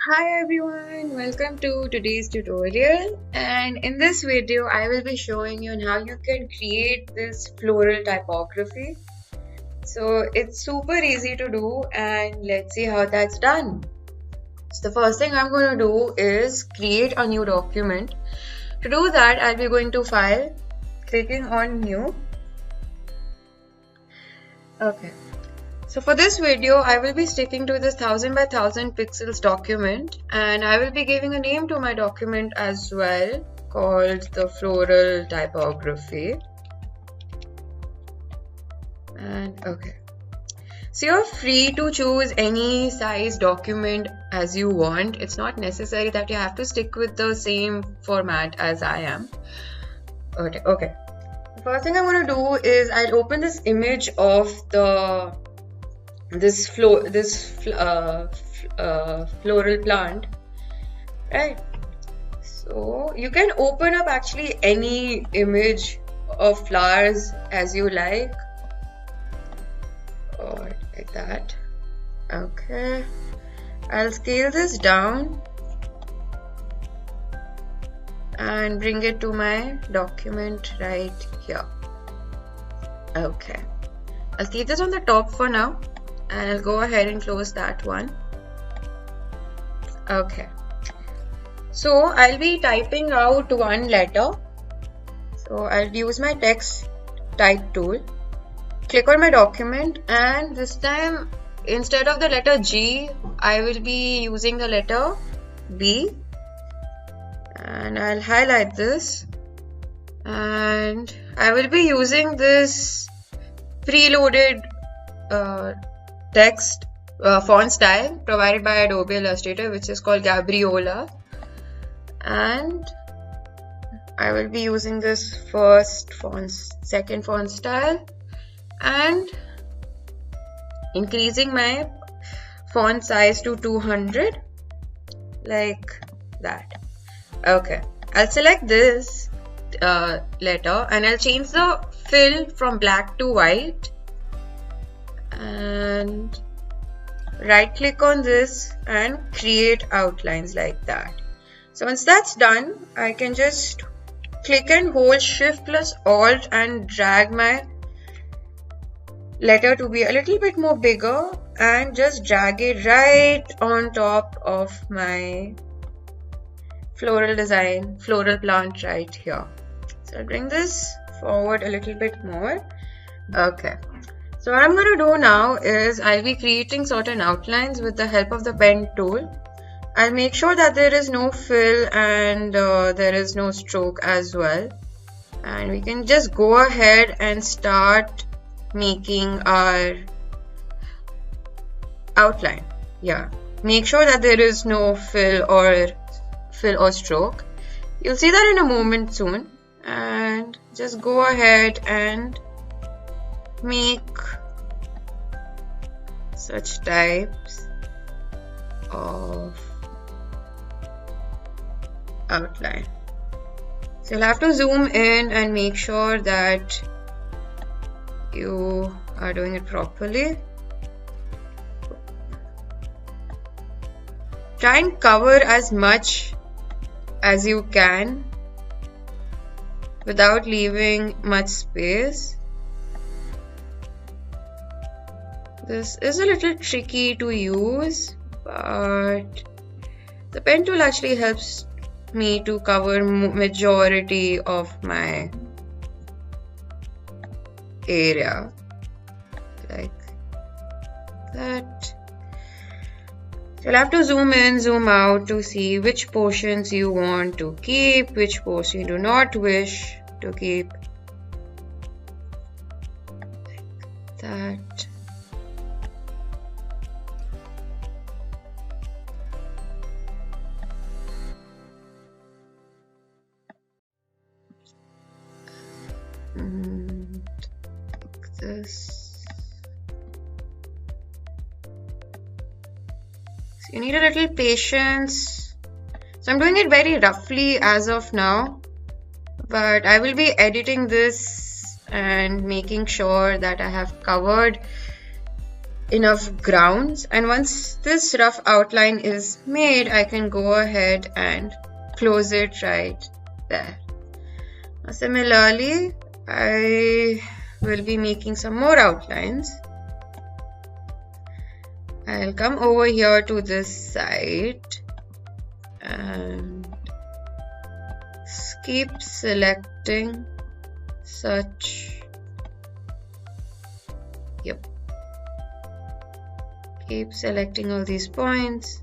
Hi everyone, welcome to today's tutorial, and in this video I will be showing you on how you can create this floral typography. So it's super easy to do, and let's see how that's done. So the first thing I'm going to do is create a new document. To do that, I'll be going to File, clicking on New. Okay. So for this video, I will be sticking to this 1000 by 1000 pixels document, and I will be giving a name to my document as well called the Floral Typography. And okay. So you're free to choose any size document as you want. It's not necessary that you have to stick with the same format as I am. Okay. The first thing I'm going to do is I'll open this image of this floral plant, right? So you can open up actually any image of flowers as you like, or like that. Okay, I'll scale this down and bring it to my document right here. Okay, I'll keep this on the top for now, and I'll go ahead and close that one. Okay, so I'll be typing out one letter. So I'll use my text type tool, click on my document, and this time instead of the letter G, I will be using the letter B, and I'll highlight this, and I will be using this preloaded text font style provided by Adobe Illustrator, which is called Gabriola, and I will be using this second font style, and increasing my font size to 200 like that. Okay, I'll select this letter, and I'll change the fill from black to white, and right click on this and create outlines like that. So once that's done, I can just click and hold Shift plus Alt and drag my letter to be a little bit more bigger, and just drag it right on top of my floral plant right here. So I'll bring this forward a little bit more. Okay. So what I'm going to do now is I'll be creating certain outlines with the help of the pen tool. I'll make sure that there is no fill and there is no stroke as well. And we can just go ahead and start making our outline. Yeah, make sure that there is no fill or stroke. You'll see that in a moment soon. And just go ahead and make such types of outline. So you'll have to zoom in and make sure that you are doing it properly. Try and cover as much as you can without leaving much space. This is a little tricky to use, but the pen tool actually helps me to cover majority of my area like that. You'll have to zoom in, zoom out to see which portions you want to keep, which portions you do not wish to keep. Like that. And like this. You need a little patience. So I'm doing it very roughly as of now, but I will be editing this and making sure that I have covered enough grounds, and once this rough outline is made, I can go ahead and close it right there. Now, similarly, I will be making some more outlines. I'll come over here to this side and keep selecting such. Yep. Keep selecting all these points.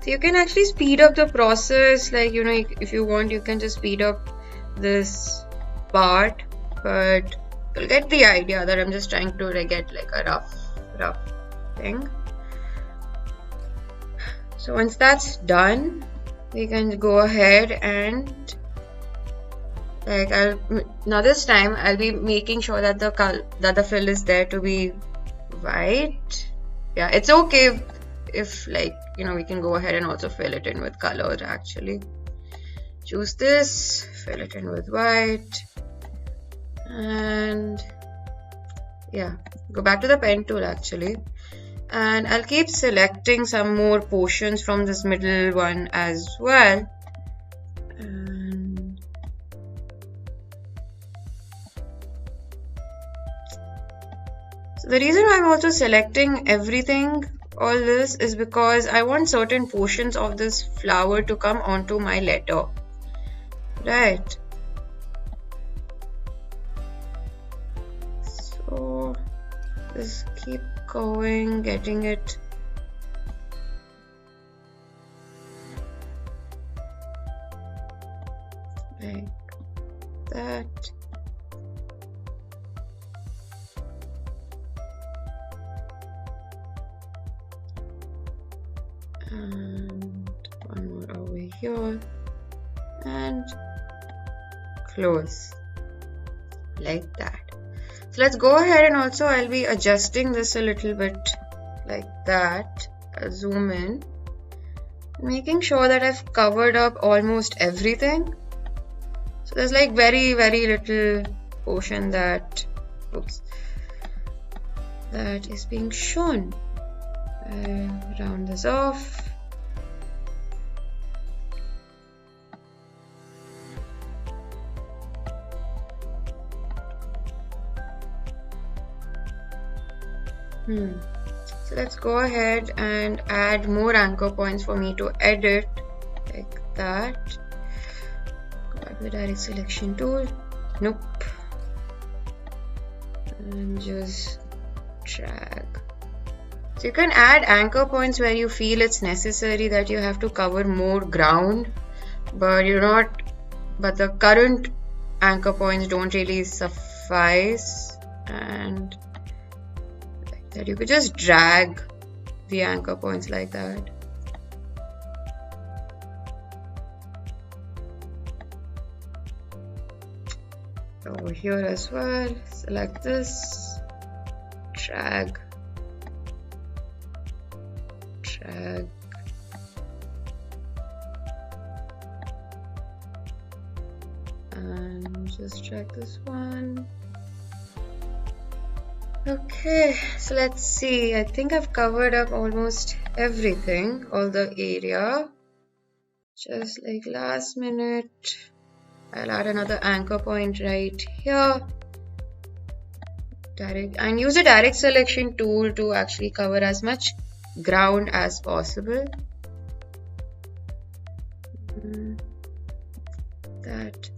So you can actually speed up the process, like, you know, if you want, you can just speed up this part, but you'll get the idea that I'm just trying to get like a rough thing. So once that's done, we can go ahead and now this time I'll be making sure that the fill is there to be white. Yeah, it's okay if like, you know, we can go ahead and also fill it in with color actually. Choose this, fill it in with white, and yeah, go back to the pen tool actually, and I'll keep selecting some more portions from this middle one as well. And so the reason why I'm also selecting everything, all this, is because I want certain portions of this flower to come onto my letter, right? So just keep going, getting it like that. And one more over here, and close like that. So let's go ahead, and also I'll be adjusting this a little bit like that. I'll zoom in, making sure that I've covered up almost everything. So there's like very little portion that is being shown. Round this off. So let's go ahead and add more anchor points for me to edit like that. Go back to the direct selection tool. Nope. And just drag. So you can add anchor points where you feel it's necessary that you have to cover more ground, but the current anchor points don't really suffice, and like that you could just drag the anchor points like that. Over here as well, select this, drag, and just drag this one. Okay, so let's see. I think I've covered up almost everything, all the area. Just like last minute, I'll add another anchor point right here. And use the direct selection tool to actually cover as much ground as possible. That.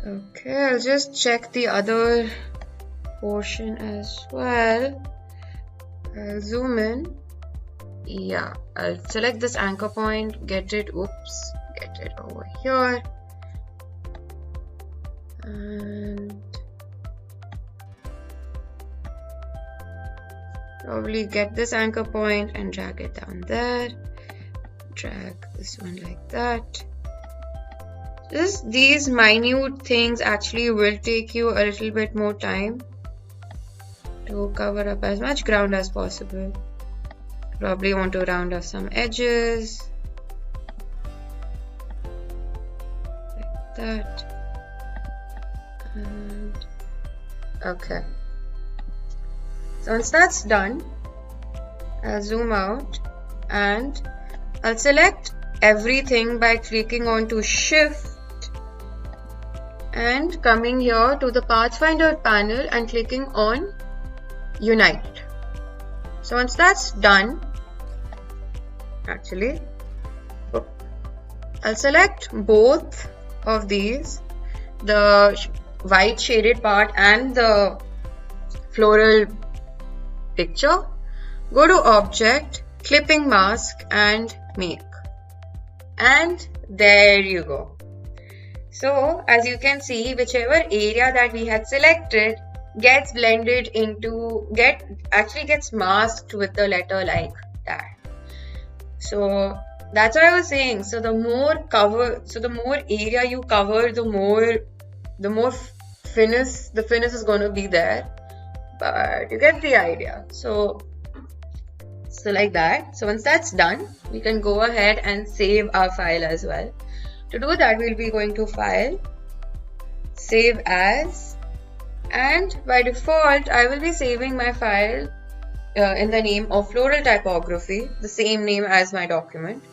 Okay, I'll just check the other portion as well. I'll zoom in. Yeah, I'll select this anchor point, get it over here, and Probably get this anchor point and drag it down there. Drag this one like that. Just these minute things actually will take you a little bit more time to cover up as much ground as possible. Probably want to round off some edges. Like that. And okay. So once that's done, I'll zoom out and I'll select everything by clicking on to Shift and coming here to the Pathfinder panel and clicking on Unite. So once that's done, actually, I'll select both of these, the white shaded part and the floral picture. Go to Object, Clipping Mask and Make. And there you go. So as you can see, whichever area that we had selected gets blended into, actually gets masked with the letter like that. So that's what I was saying. So the more area you cover, the more finish is going to be there. But you get the idea. So like that. So once that's done, we can go ahead and save our file as well. To do that, we'll be going to File, Save As, and by default, I will be saving my file in the name of Floral Typography, the same name as my document.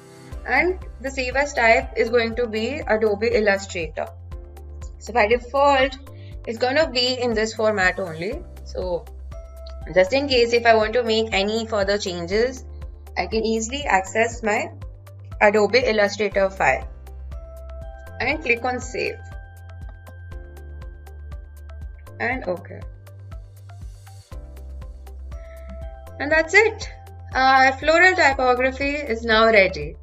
And the Save As type is going to be Adobe Illustrator. So by default, it's going to be in this format only. So just in case if I want to make any further changes, I can easily access my Adobe Illustrator file and click on Save and OK. And that's it. Our floral typography is now ready.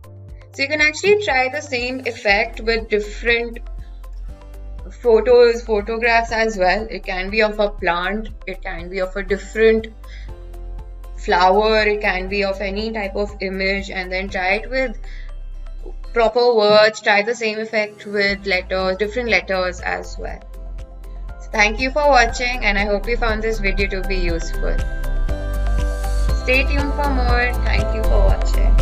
So you can actually try the same effect with different photographs as well. It can be of a plant, it can be of a different flower, it can be of any type of image, and then try it with proper words. Try the same effect with letters, different letters as well. So thank you for watching, and I hope you found this video to be useful. Stay tuned for more. Thank you for watching.